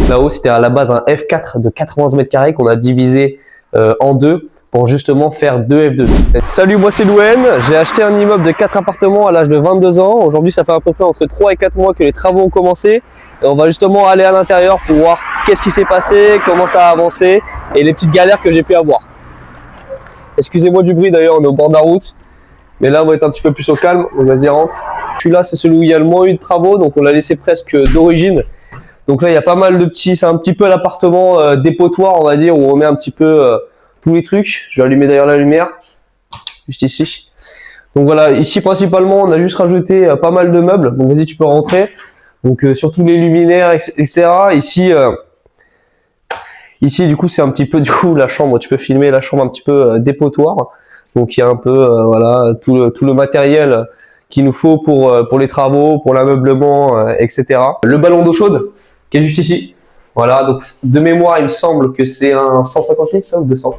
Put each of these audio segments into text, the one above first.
Là-haut, c'était à la base un F4 de 91 mètres carrés qu'on a divisé en deux pour justement faire deux F2. Salut, moi c'est Louane. J'ai acheté un immeuble de 4 appartements à l'âge de 22 ans. Aujourd'hui, ça fait à peu près entre 3 et 4 mois que les travaux ont commencé. Et on va justement aller à l'intérieur pour voir qu'est-ce qui s'est passé, comment ça a avancé et les petites galères que j'ai pu avoir. Excusez-moi du bruit d'ailleurs, on est au bord de la route. Mais là, on va être un petit peu plus au calme. Donc vas-y, rentre. Celui-là, c'est celui où il y a le moins eu de travaux. Donc on l'a laissé presque d'origine. Donc là, il y a pas mal de petits, c'est un petit peu l'appartement dépotoir, on va dire, où on met un petit peu tous les trucs. Je vais allumer d'ailleurs la lumière, juste ici. Donc voilà, ici principalement, on a juste rajouté pas mal de meubles. Donc vas-y, tu peux rentrer. Donc surtout les luminaires, etc. Ici, du coup, c'est un petit peu la chambre. Tu peux filmer la chambre un petit peu dépotoir. Donc il y a un peu voilà tout le matériel qu'il nous faut pour les travaux, pour l'ameublement, etc. Le ballon d'eau chaude qui est juste ici. Voilà, donc de mémoire, il me semble que c'est un 150 litres, ça, ou 200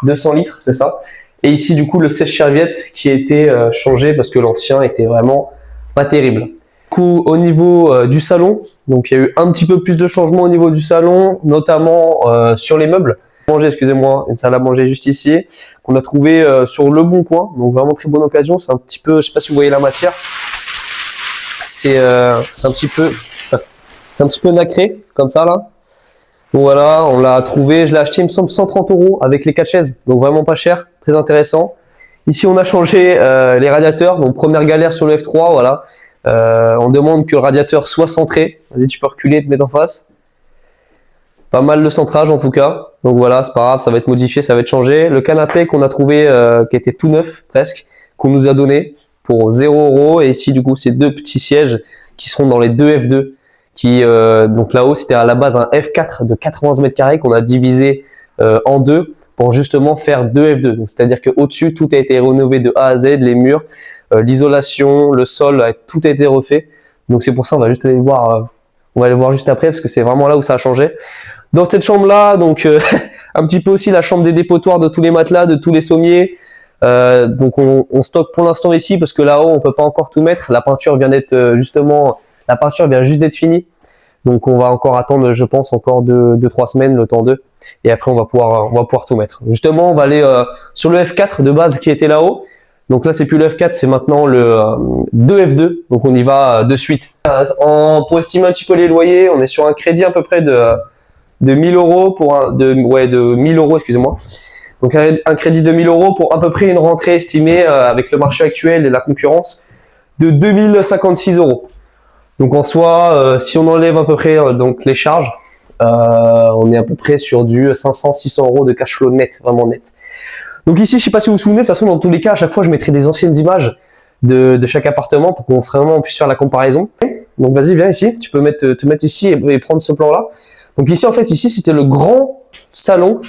200 litres, c'est ça. Et ici, du coup, le sèche-serviette qui a été changé parce que l'ancien était vraiment pas terrible. Du coup, au niveau du salon, donc il y a eu un petit peu plus de changements au niveau du salon, notamment sur les meubles. Excusez-moi, une salle à manger juste ici, qu'on a trouvé sur Le Bon Coin, donc vraiment très bonne occasion. C'est un petit peu, je sais pas si vous voyez la matière, c'est un petit peu nacré, comme ça là. Donc voilà, on l'a trouvé, je l'ai acheté, il me semble 130 € avec les 4 chaises, donc vraiment pas cher, très intéressant. Ici on a changé les radiateurs, donc première galère sur le F3, voilà. On demande que le radiateur soit centré. Vas-y, tu peux reculer et te mettre en face. Pas mal de centrage en tout cas. Donc voilà, c'est pas grave, ça va être modifié, ça va être changé. Le canapé qu'on a trouvé qui était tout neuf presque, qu'on nous a donné pour 0 €. Et ici du coup, c'est deux petits sièges qui seront dans les deux F2. Donc là-haut, c'était à la base un F4 de 91 mètres carrés qu'on a divisé en deux pour justement faire deux F2. Donc c'est-à-dire qu'au-dessus, tout a été rénové de A à Z, les murs, l'isolation, le sol, tout a été refait. Donc c'est pour ça, on va juste aller voir. On va aller voir juste après parce que c'est vraiment là où ça a changé. Dans cette chambre-là, donc un petit peu aussi la chambre des dépotoirs de tous les matelas, de tous les sommiers. Donc on stocke pour l'instant ici parce que là-haut on peut pas encore tout mettre. La peinture vient d'être la peinture vient juste d'être finie. Donc on va encore attendre, je pense, encore 2-3 semaines, le temps d'eux. Et après on va pouvoir tout mettre. Justement, on va aller sur le F4 de base qui était là-haut. Donc là c'est plus le F4, c'est maintenant le 2F2. Donc on y va de suite. Pour estimer un petit peu les loyers, on est sur un crédit à peu près de 1000 € de 1000 €, excusez-moi. Donc un crédit de 1000 € pour à peu près une rentrée estimée avec le marché actuel et la concurrence de 2056 €. Donc en soi, si on enlève à peu près donc les charges, on est à peu près sur du 500-600 € de cash flow net, vraiment net. Donc ici, je sais pas si vous vous souvenez, de toute façon dans tous les cas, à chaque fois je mettrai des anciennes images de chaque appartement pour qu'on vraiment puisse faire la comparaison. Donc vas-y, viens ici, tu peux te mettre ici et prendre ce plan là. Donc ici en fait, ici c'était le grand salon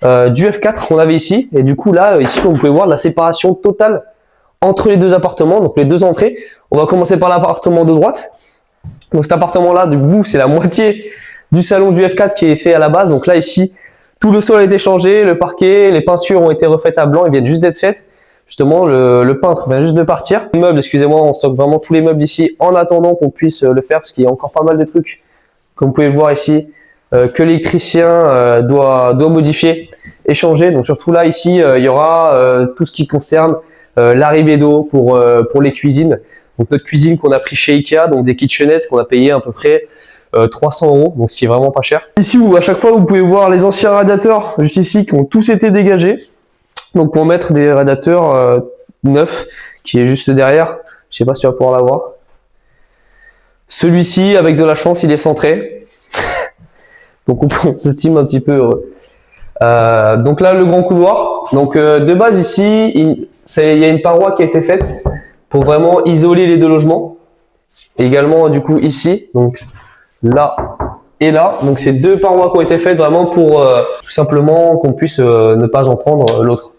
du F4 qu'on avait ici, et du coup là, ici comme vous pouvez voir, la séparation totale entre les deux appartements, donc les deux entrées. On va commencer par l'appartement de droite. Donc cet appartement là, du coup, c'est la moitié du salon du F4 qui est fait à la base. Donc là ici, tout le sol a été changé, le parquet, les peintures ont été refaites à blanc, ils viennent juste d'être faites. Justement, le peintre vient juste de partir. Les meubles, excusez-moi, on stocke vraiment tous les meubles ici en attendant qu'on puisse le faire parce qu'il y a encore pas mal de trucs, comme vous pouvez le voir ici, que l'électricien doit modifier et changer. Donc surtout là, ici, il y aura tout ce qui concerne l'arrivée d'eau pour les cuisines. Donc notre cuisine qu'on a pris chez Ikea, donc des kitchenettes qu'on a payé à peu près 300 €, donc ce qui est vraiment pas cher. Ici où à chaque fois vous pouvez voir les anciens radiateurs juste ici qui ont tous été dégagés. Donc pour mettre des radiateurs neufs qui est juste derrière, je sais pas si tu vas pouvoir la voir. Celui-ci avec de la chance il est centré. Donc on s'estime un petit peu heureux. Donc là le grand couloir. Donc de base ici il y a une paroi qui a été faite pour vraiment isoler les deux logements. Et également du coup ici, donc là et là, donc c'est deux parois qui ont été faites vraiment pour tout simplement qu'on puisse ne pas en prendre l'autre.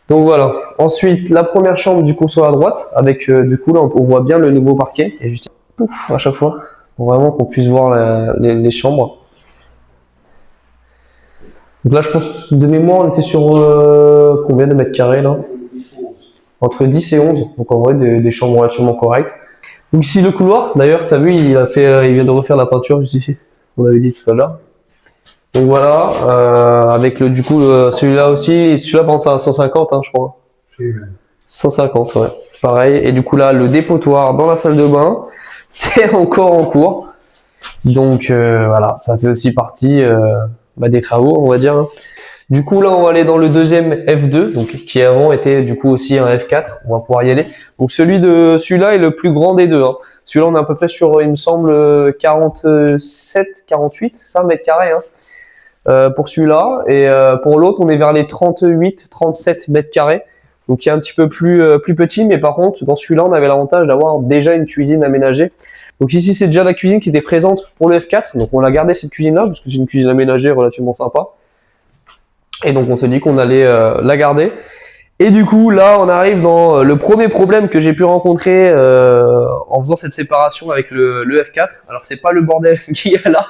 Donc voilà. Ensuite la première chambre du coup sur la droite avec du coup là on voit bien le nouveau parquet et juste ouf, à chaque fois pour vraiment qu'on puisse voir les chambres. Donc là je pense de mémoire on était sur combien de mètres carrés là? Entre 10 et 11, donc en vrai des chambres relativement correctes. Donc ici le couloir, d'ailleurs tu as vu il vient de refaire la peinture juste ici. on avait dit tout à l'heure. Donc voilà, avec le du coup celui-là aussi, celui-là par contre c'est à 150 hein, je crois. 150 ouais, pareil. Et du coup là le dépotoir dans la salle de bain, c'est encore en cours. Donc voilà, ça fait aussi partie des travaux on va dire. Hein. Du coup là on va aller dans le deuxième F2, donc qui avant était du coup aussi un F4, on va pouvoir y aller. Donc celui-là est le plus grand des deux. Hein. Celui-là on est à peu près sur il me semble 47, 48, ça mètres carrés. Hein. Pour celui-là et pour l'autre on est vers les 38 37 mètres carrés, donc il est un petit peu plus petit, mais par contre dans celui-là on avait l'avantage d'avoir déjà une cuisine aménagée. Donc ici c'est déjà la cuisine qui était présente pour le F4, donc on a gardé cette cuisine là parce que c'est une cuisine aménagée relativement sympa, et donc on s'est dit qu'on allait la garder. Et du coup là on arrive dans le premier problème que j'ai pu rencontrer en faisant cette séparation avec le F4. Alors c'est pas le bordel qu'il y a là,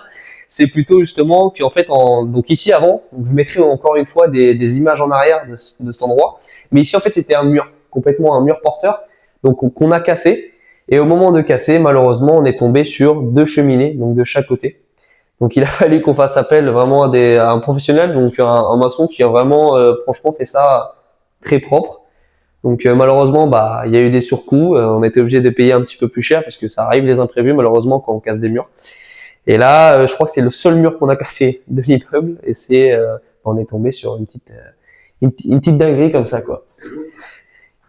c'est plutôt justement qu'en fait, donc ici avant, donc je mettrai encore une fois des images en arrière de cet endroit, mais ici en fait c'était un mur, complètement un mur porteur, donc qu'on a cassé, et au moment de casser, malheureusement, on est tombé sur deux cheminées, donc de chaque côté. Donc il a fallu qu'on fasse appel vraiment à un professionnel, donc un maçon qui a vraiment franchement fait ça très propre. Donc malheureusement, il y a eu des surcoûts, on était obligé de payer un petit peu plus cher parce que ça arrive des imprévus malheureusement quand on casse des murs. Et là, je crois que c'est le seul mur qu'on a cassé de l'immeuble, et on est tombé sur une petite dinguerie comme ça, quoi.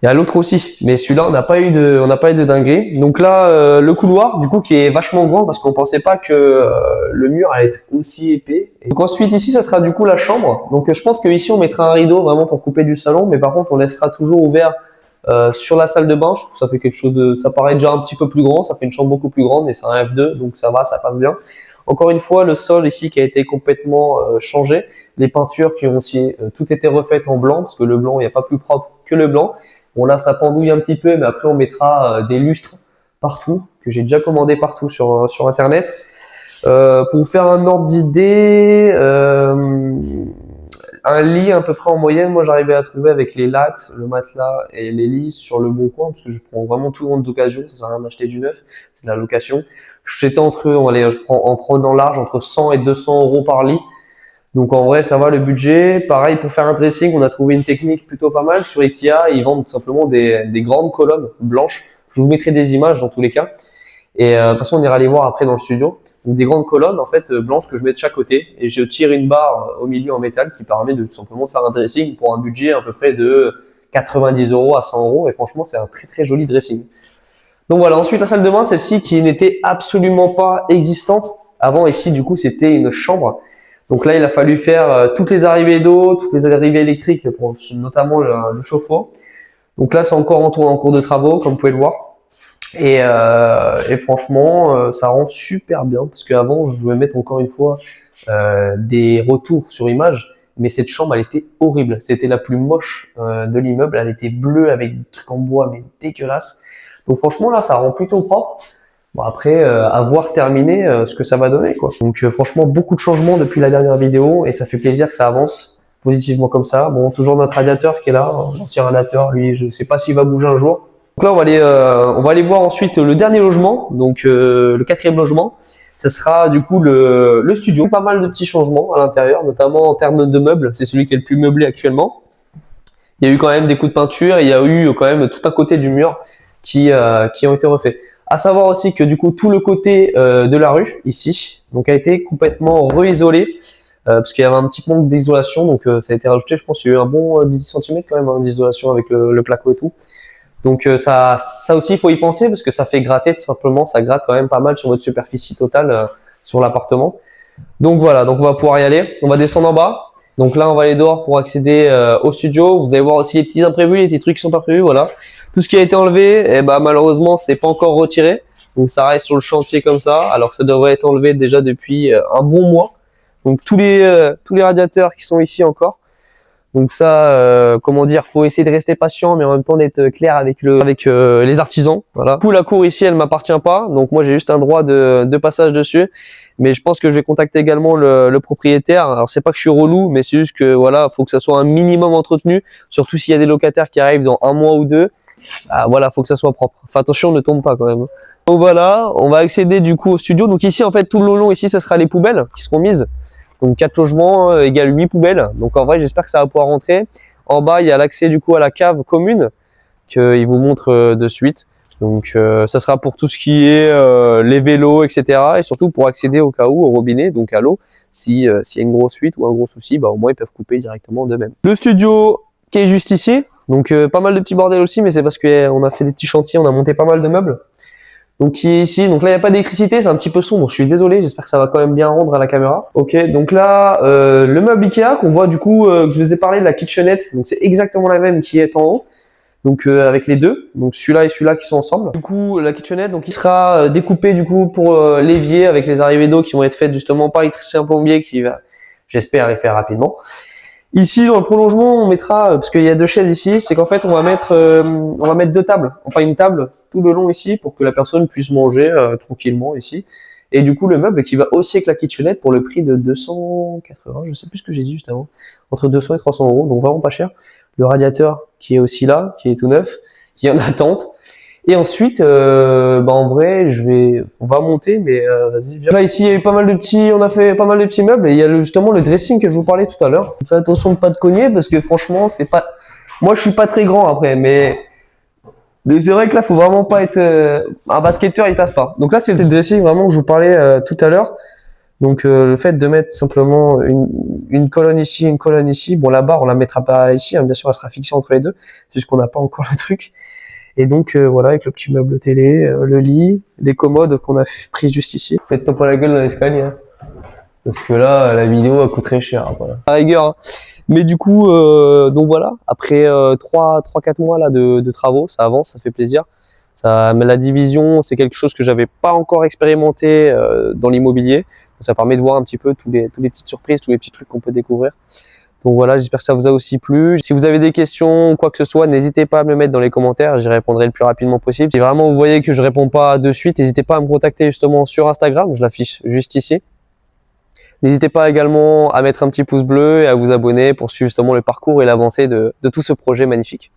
Il y a l'autre aussi, mais celui-là, on n'a pas eu de dinguerie. Donc là, le couloir, du coup, qui est vachement grand parce qu'on pensait pas que le mur allait être aussi épais. Et donc ensuite, ici, ça sera du coup la chambre. Donc je pense qu'ici, on mettra un rideau vraiment pour couper du salon, mais par contre, on laissera toujours ouvert sur la salle de bain. Je trouve que ça fait quelque chose ça paraît déjà un petit peu plus grand, ça fait une chambre beaucoup plus grande, mais c'est un F2, donc ça va, ça passe bien. Encore une fois, le sol ici qui a été complètement changé, les peintures qui ont aussi tout été refaites en blanc, parce que le blanc, il n'y a pas plus propre que le blanc. Bon là, ça pendouille un petit peu, mais après on mettra des lustres partout, que j'ai déjà commandé partout sur internet. Pour vous faire un ordre d'idée, un lit à peu près en moyenne, moi j'arrivais à trouver avec les lattes, le matelas et les lits sur le bon coin, parce que je prends vraiment tout le monde d'occasion, ça sert à rien d'acheter du neuf, c'est de la location. J'étais en prenant large entre 100 et 200 euros par lit. Donc en vrai ça va le budget. Pareil pour faire un dressing, on a trouvé une technique plutôt pas mal. Sur Ikea, ils vendent tout simplement des grandes colonnes blanches. Je vous mettrai des images dans tous les cas. Et de toute façon on ira les voir après dans le studio. Donc des grandes colonnes en fait blanches que je mets de chaque côté, et je tire une barre au milieu en métal qui permet de tout simplement faire un dressing pour un budget à peu près de 90 euros à 100 euros, et franchement c'est un très très joli dressing. Donc voilà, ensuite la salle de bain, celle-ci qui n'était absolument pas existante avant. Ici du coup c'était une chambre. Donc là il a fallu faire toutes les arrivées d'eau, toutes les arrivées électriques pour notamment le chauffe-eau. Donc là c'est encore en cours de travaux comme vous pouvez le voir. Et franchement ça rend super bien, parce qu'avant je voulais mettre encore une fois des retours sur image, mais cette chambre elle était horrible, c'était la plus moche de l'immeuble, elle était bleue avec des trucs en bois mais dégueulasse. Donc franchement là ça rend plutôt propre. Bon après à voir terminé ce que ça va donner, quoi. Donc franchement beaucoup de changements depuis la dernière vidéo, et ça fait plaisir que ça avance positivement comme ça. Bon, toujours notre radiateur qui est là, l'ancien radiateur, lui je sais pas s'il va bouger un jour. Donc là on va aller voir ensuite le dernier logement, donc le quatrième logement. Ça sera du coup le studio. Pas mal de petits changements à l'intérieur, notamment en termes de meubles. C'est celui qui est le plus meublé actuellement. Il y a eu quand même des coups de peinture, et il y a eu quand même tout un côté du mur qui ont été refaits. À savoir aussi que du coup tout le côté de la rue ici donc a été complètement réisolé parce qu'il y avait un petit manque d'isolation, donc ça a été rajouté. Je pense qu'il y a eu un bon 10 cm quand même d'isolation avec le placo et tout. Donc ça aussi il faut y penser, parce que ça fait gratter tout simplement, ça gratte quand même pas mal sur votre superficie totale sur l'appartement. Donc voilà, donc on va pouvoir y aller. On va descendre en bas. Donc là on va aller dehors pour accéder au studio. Vous allez voir aussi les petits imprévus, les petits trucs qui sont pas prévus, voilà. Tout ce qui a été enlevé, malheureusement c'est pas encore retiré. Donc ça reste sur le chantier comme ça, alors que ça devrait être enlevé déjà depuis un bon mois. Donc tous les radiateurs qui sont ici encore. Donc ça, comment dire, faut essayer de rester patient, mais en même temps d'être clair avec les artisans. Voilà. Du coup, la cour ici, elle m'appartient pas, donc moi j'ai juste un droit de passage dessus. Mais je pense que je vais contacter également le propriétaire. Alors c'est pas que je suis relou, mais c'est juste que voilà, faut que ça soit un minimum entretenu, surtout s'il y a des locataires qui arrivent dans un mois ou deux. Voilà, faut que ça soit propre. Enfin attention, ne tombe pas quand même. Donc voilà, on va accéder du coup au studio. Donc ici en fait tout le long ici ça sera les poubelles qui seront mises. Donc 4 logements égale 8 poubelles. Donc en vrai j'espère que ça va pouvoir rentrer. En bas il y a l'accès du coup à la cave commune qu'il vous montre de suite. Donc ça sera pour tout ce qui est les vélos, etc. Et surtout pour accéder au cas où au robinet, donc à l'eau. S'il y a une grosse fuite ou un gros souci, bah, au moins ils peuvent couper directement d'eux-mêmes. Le studio qui est juste ici, donc pas mal de petits bordels aussi, mais c'est parce qu'on a fait des petits chantiers, on a monté pas mal de meubles. Donc qui est ici, donc là il n'y a pas d'électricité, c'est un petit peu sombre, je suis désolé, j'espère que ça va quand même bien rendre à la caméra. Ok, donc là le meuble Ikea qu'on voit du coup, je vous ai parlé de la kitchenette, donc c'est exactement la même qui est en haut. Donc avec les deux, donc celui-là et celui-là qui sont ensemble. Du coup la kitchenette, donc il sera découpé du coup pour l'évier avec les arrivées d'eau qui vont être faites justement par l'électricien plombier qui va, j'espère, les faire rapidement. Ici dans le prolongement on mettra, parce qu'il y a 2 chaises ici, c'est qu'en fait on va mettre 2 tables, enfin une table tout le long ici pour que la personne puisse manger tranquillement ici. Et du coup le meuble qui va aussi avec la kitchenette pour le prix de 280, je sais plus ce que j'ai dit juste avant, entre 200 et 300 €, donc vraiment pas cher. Le radiateur qui est aussi là, qui est tout neuf, qui est en attente. Et ensuite, en vrai, on va monter, mais vas-y, viens. Là ici, il y a eu pas mal de petits, on a fait pas mal de petits meubles et il y a justement le dressing que je vous parlais tout à l'heure. Faites attention de pas te cogner parce que franchement, c'est pas, moi je suis pas très grand après, mais c'est vrai que là, faut vraiment pas être un basketteur, il passe pas. Donc là, c'est le dressing vraiment que je vous parlais tout à l'heure. Donc le fait de mettre simplement une colonne ici, une colonne ici, bon la barre on la mettra pas ici, hein, bien sûr elle sera fixée entre les deux, c'est juste qu'on n'a pas encore le truc. Et donc voilà, avec le petit meuble télé, le lit, les commodes qu'on a pris juste ici. Faites-toi pas la gueule dans l'escalier, hein, parce que là la vidéo elle coûte très cher. Hein, voilà. À rigueur. Hein. Mais du coup, donc voilà, après 3-4 mois là de travaux, ça avance, ça fait plaisir. Mais la division, c'est quelque chose que j'avais pas encore expérimenté dans l'immobilier. Ça permet de voir un petit peu toutes les petites surprises, tous les petits trucs qu'on peut découvrir. Donc voilà, j'espère que ça vous a aussi plu. Si vous avez des questions ou quoi que ce soit, n'hésitez pas à me le mettre dans les commentaires, j'y répondrai le plus rapidement possible. Si vraiment vous voyez que je réponds pas de suite, n'hésitez pas à me contacter justement sur Instagram, je l'affiche juste ici. N'hésitez pas également à mettre un petit pouce bleu et à vous abonner pour suivre justement le parcours et l'avancée de tout ce projet magnifique.